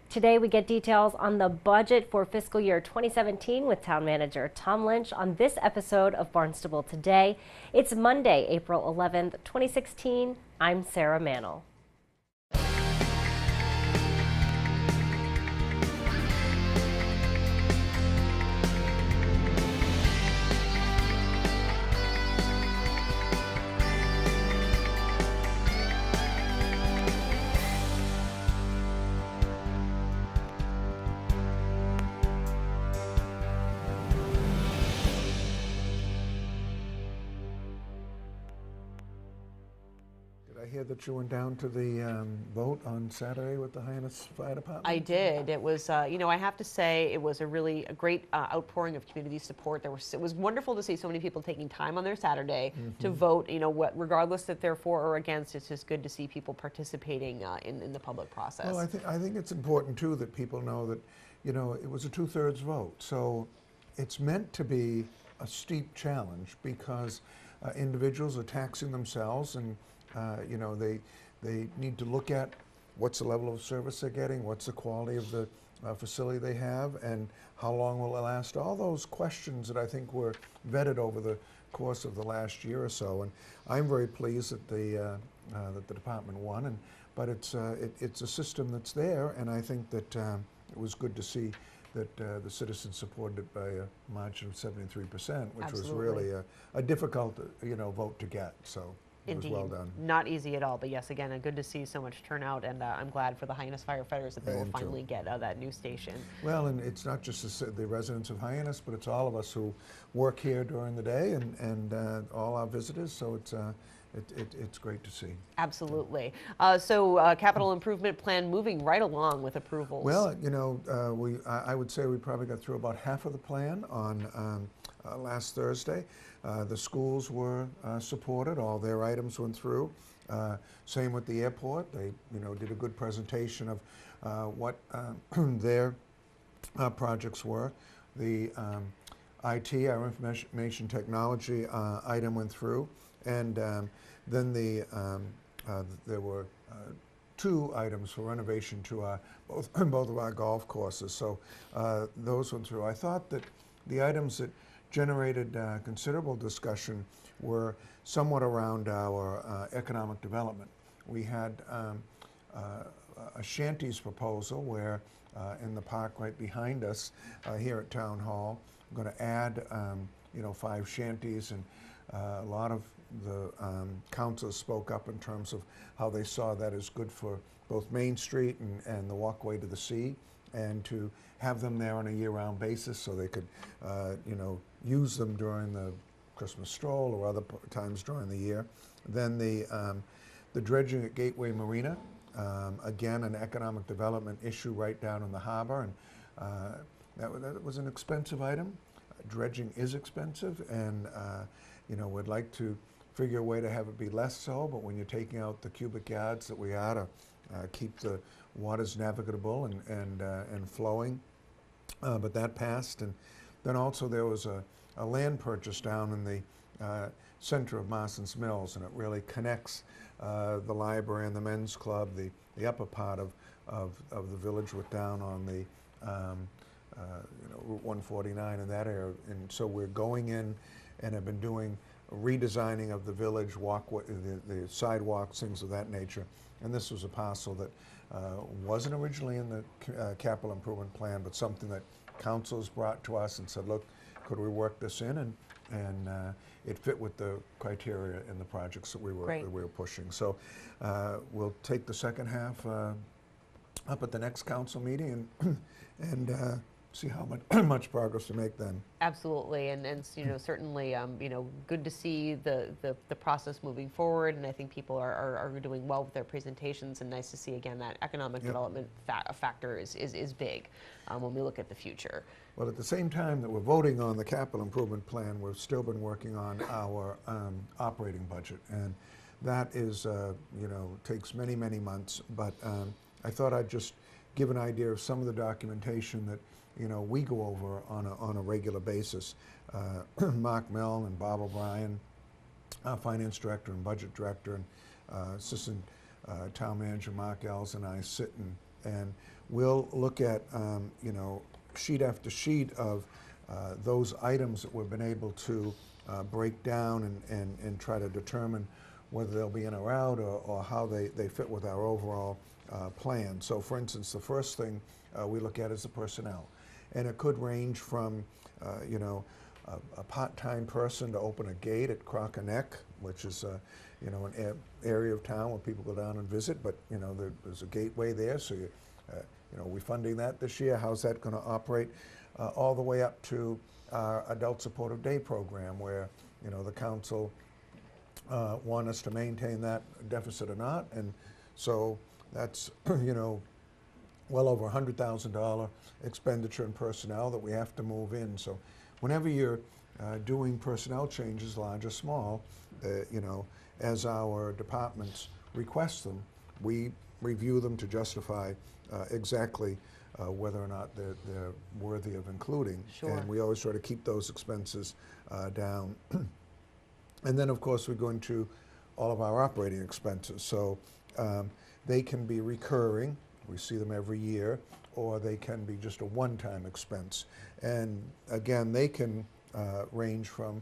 Today we get details on the budget for fiscal year 2017 with Town Manager Tom Lynch on this episode of Barnstable Today. It's Monday, April 11th, 2016. I'm Sarah Mannel. I hear that you went down to the vote on Saturday with the Hyannis Fire Department? I did. It was, I have to say, it was a great outpouring of community support. It was wonderful to see so many people taking time on their Saturday to vote. Regardless if they're for or against, it's just good to see people participating in the public process. Well, I think it's important too that people know that, it was a 2/3 vote. So it's meant to be a steep challenge because individuals are taxing themselves, and they need to look at what's the level of service they're getting, what's the quality of the facility they have, and how long will it last. All those questions that I think were vetted over the course of the last year or so. And I'm very pleased that the department won. But it's a system that's there, and I think that it was good to see that the citizens supported it by a margin of 73%, which Absolutely. was really a difficult vote to get. So. It was Indeed. well done. Not easy at all, but yes, again, good to see so much turnout, and I'm glad for the Hyannis firefighters that they will finally get that new station. Well, and it's not just the residents of Hyannis, but it's all of us who work here during the day, and all our visitors. So it's great to see. Absolutely. Capital improvement plan moving right along with approvals. Well, I would say we probably got through about half of the plan on last Thursday. The schools were supported. All their items went through. Same with the airport. They did a good presentation of what their projects were. The IT, our information technology item went through. And then there were two items for renovation to both of our golf courses. So those went through. I thought that the items that generated considerable discussion were somewhat around our economic development. We had a shanties proposal where in the park right behind us here at Town Hall, we're going to add 5 shanties, and a lot of the councilors spoke up in terms of how they saw that as good for both Main Street and the walkway to the sea, and to have them there on a year-round basis so they could, use them during the Christmas stroll or other times during the year. Then the dredging at Gateway Marina, again, an economic development issue right down in the harbor, and that was an expensive item. Dredging is expensive, and we'd like to figure a way to have it be less so, but when you're taking out the cubic yards that we are to keep the waters navigable and flowing, but that passed. And then also there was a land purchase down in the center of Marston's Mills, and it really connects the library and the men's club, the upper part of the village, with down on the Route 149 in that area. And so we're going in and have been doing redesigning of the village walkway, the sidewalks, things of that nature. And this was a parcel that wasn't originally in the capital improvement plan, but something that councils brought to us and said, look, could we work this in? And it fit with the criteria in the projects that we were pushing. So we'll take the second half up at the next council meeting and see how much progress to make then. Absolutely, and certainly good to see the process moving forward, and I think people are doing well with their presentations, and nice to see again that economic development factor is big when we look at the future. Well, at the same time that we're voting on the capital improvement plan, we've still been working on our operating budget, and that is takes many months. But I thought I'd just give an idea of some of the documentation that we go over on a regular basis. Mark Milne and Bob O'Brien, Finance Director and Budget Director, and Assistant Town Manager Mark Ells and I sit And we'll look at, sheet after sheet of those items that we've been able to break down and try to determine whether they'll be in or out, or how they fit with our overall plan. So for instance, the first thing we look at is the personnel. And it could range from, a part-time person to open a gate at Crocker Neck, which is, an area of town where people go down and visit, but, there's a gateway there, so we're funding that this year. How's that going to operate? All the way up to our Adult Supportive Day program, where, the council want us to maintain that deficit or not, and so that's, well over $100,000 expenditure in personnel that we have to move in. So whenever you're doing personnel changes, large or small, as our departments request them, we review them to justify exactly whether or not they're worthy of including. Sure. And we always try to keep those expenses down. And then, of course, we go into all of our operating expenses. So they can be recurring, we see them every year, or they can be just a one-time expense. And again, they can range from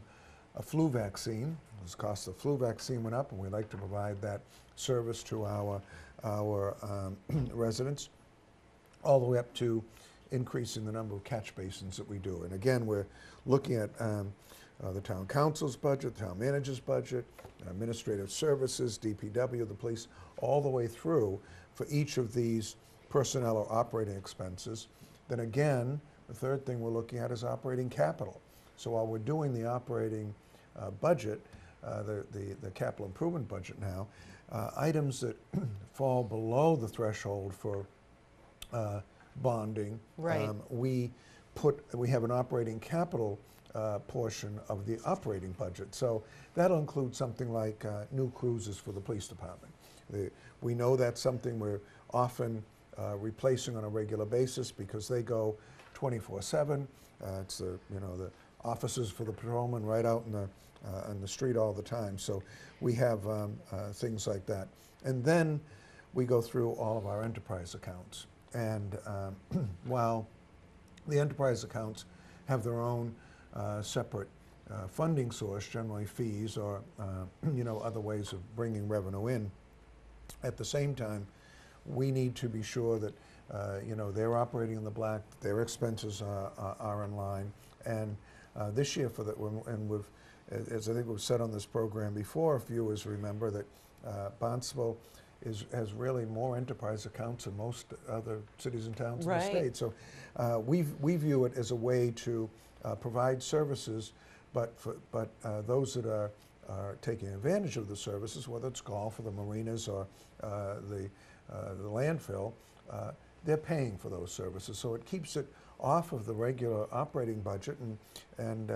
a flu vaccine. The cost of flu vaccine went up, and we like to provide that service to our residents, all the way up to increasing the number of catch basins that we do. And again, we're looking at the town council's budget, the town manager's budget, administrative services, DPW, the police, all the way through for each of these personnel or operating expenses. Then again, the third thing we're looking at is operating capital. So while we're doing the operating budget, the capital improvement budget now, items that fall below the threshold for bonding, right. We have an operating capital portion of the operating budget. So that'll include something like new cruisers for the police department. We know that's something we're often replacing on a regular basis because they go 24/7. It's the officers for the patrolmen right out in the street all the time. So we have things like that. And then we go through all of our enterprise accounts. And while the enterprise accounts have their own separate funding source, generally fees or other ways of bringing revenue in, at the same time, we need to be sure that they're operating in the black, their expenses are in line. And this year, as I think we've said on this program before, viewers remember that Barnstable has really more enterprise accounts than most other cities and towns in the state. So we view it as a way to provide services, but those that are taking advantage of the services, whether it's golf or the marinas or the landfill, they're paying for those services. So it keeps it off of the regular operating budget, and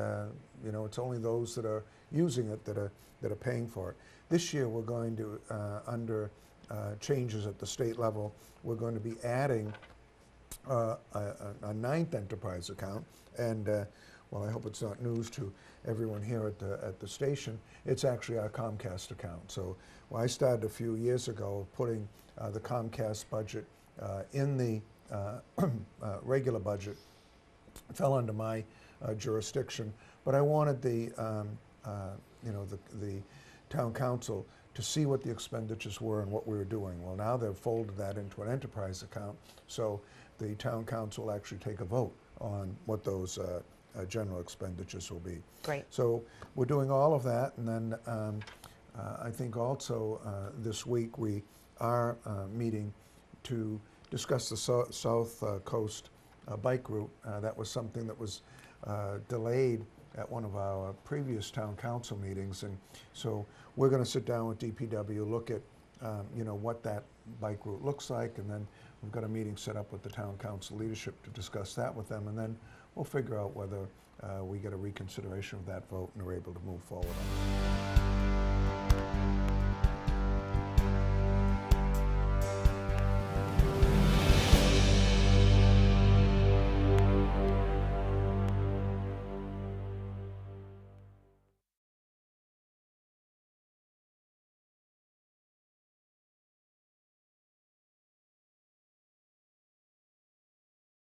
it's only those that are using it that are paying for it. This year we're going to, under changes at the state level, we're going to be adding a ninth enterprise account, and well, I hope it's not news to everyone here at the station. It's actually our Comcast account. So I started a few years ago putting the Comcast budget in the regular budget. It fell under my jurisdiction, but I wanted the town council to see what the expenditures were and what we were doing. Well, now they've folded that into an enterprise account, so the town council will actually take a vote on what those general expenditures will be. Great. So we're doing all of that, and then I think also this week we are meeting to discuss the South Coast bike route. That was something that was delayed at one of our previous town council meetings, and so we're going to sit down with DPW, look at what that bike route looks like, and then we've got a meeting set up with the town council leadership to discuss that with them, and then we'll figure out whether we get a reconsideration of that vote and are able to move forward on it.